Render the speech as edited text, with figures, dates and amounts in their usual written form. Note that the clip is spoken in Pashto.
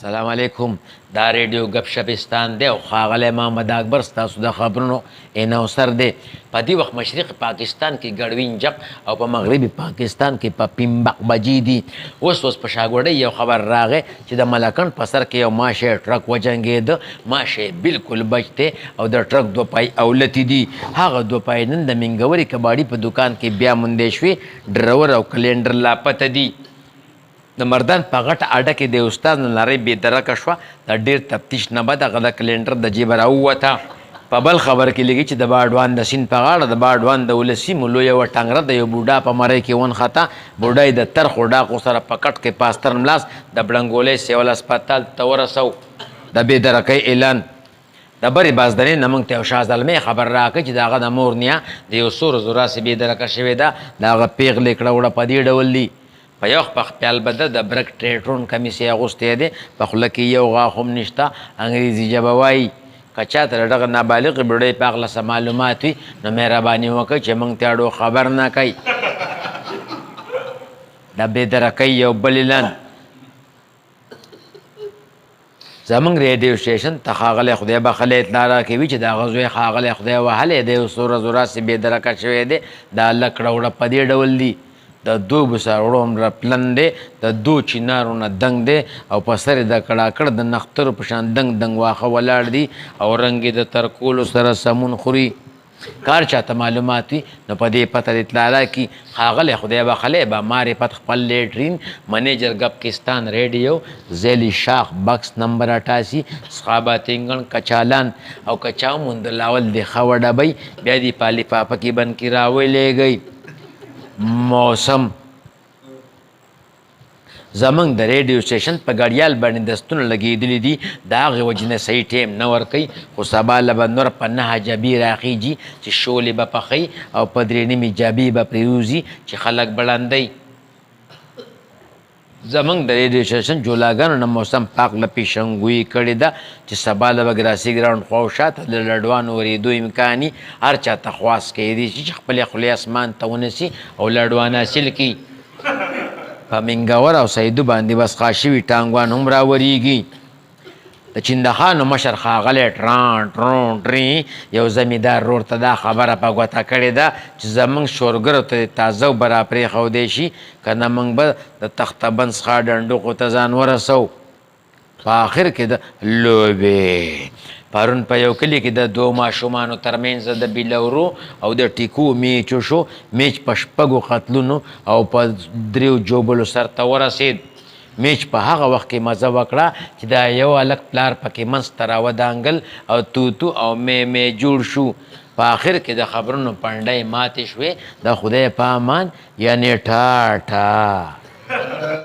السلام علیکم دا ریډیو گپ شپستان دی او ښاغلی محمد اکبر ستاسو د خبرونو اناوسر دی په دې وخت مشرق پاکستان کې ګډوین جق او په مغربي پاکستان کې په پیمبق بجې دي اوس په شاګوړۍ یو خبر راغی چې د ملکن په سر کې یو ماشه ټرک وجنګېده ماشه بالکل بچ دی او د ټرک دوه پای اولتې دي هغه دوه پای نن د منګوري کباړي په دکان کې بیا موندې شوې ډرور او کلینډر لاپته دي د مردان په غټه اډه کې د استاد نه لارۍ بېدرکه شوه د ډېر تفتیش نه بعد هغه د کلینډر د جیبه راووته په بل خبر کې لګي چې د باډوان د سیند په غاړه د باډوان د ولسي ملو یوه ټنګره د یو بوډا په مرۍ کې ونښته بوډا یې د ترخو ډاقو سره په کټ کې پاستر ملاس د بړنګولۍ سیول هسپتال ته ورسو د بېدرکۍ اعلان د برې بازدنې نه موږ ته یو شاه زلمی خبر راکړ چې د هغه د مور نیا د یو څو ورځو راسې بېدرکه شوې ده د هغه پیغلې کړه وړه په دې ډول دي په یو خپل خپل بده د برک ټریټرون کمیسي اغوستې دی په خوله کې یو غاښ هم نشته انګریزي ژبه وایي که چاته د دغه نابالغې بوډۍ په هغله څه معلومات وي نو مهرباني وکړئ چې موږ ته اړو خبر نه کوي د بېدرکۍ یو بل اعلان زمونږ ریډیو سټیشن ته ښاغلی خدای بخلی اطلاع راکوي چې د هغه زوی ښاغلی خدای وهلی دی یو څو ورځو راسې بېدرکه شوی دی دا لکړه وړه په دې ډول دي د دو بساړو عمره پلن دی د دو چینارو نه دنګ دی او په سر یې د کړاکړ د نخترو په شان دنګ دنګ واښه ولاړ دي او رنګ یې د ترکولو سره سمون خوري کار چاته معلومات وي نو په دې پته د اطلاع راکړي ښاغلی خدای بخلی به معرفت خپل لیټرین منیجر گپکستان ریډیو ذیلی شاخ بکس نمبر 88 سخاباتینګن کچالان او که چا وموندل اول د ښه وډبئ بیا دې په لفافه کې بند کې راولېږئ موسم زمونږ د ریډیو سټیشن په ګډیال باندې دستونه لګېدلي دي د هغې وجې نه صحیح ټیم نه ورکوي خو سبا له به نور په 9 جبې راخیږي چې شولې به پخوي او په 3 جبې به پرېوځي چې خلک بړندوي زمونږ د ریډیو سټیشن جولاګانو نه موسم پاک له پیشنګویي کړې ده چې سبا له به ګراسي ګراونډ خوا او شاته د لډوانو ورېدو امکاني هر چاته خواست کوي چې خپلې خولې اسمان ته ونیسي او لډوان حاصل کړي په منګور او سیدو باندې بس خا شوي ټانګوان هم راورېږي د چندخانو مشر ښاغلی ټران ټرون ټرې یو زمیندار رور ته دا خبره په ګوته کړې ده چې زموږ شورګرو ته تازه به را پرېښودی شي که نه موږ به د تخته بند څخه ډنډوقو ته ځان ورسو په آخر کې د لوبې پرون په یو کلي کې د 2 ماشومانو ترمنځ د بلورو او د ټیکو میچ وشو میچ په 6 قتلونو او په 3 جوبلو سرته ورسېد میچ په هغه وخت کې مزه وکړه چې دا یو هلک پلار پکې منځ ته راودانګل او توتو او می جوړ شو په آخر کې د خبرونو پنډۍ ماتې شوې د خدای په امان یعنې ټاټا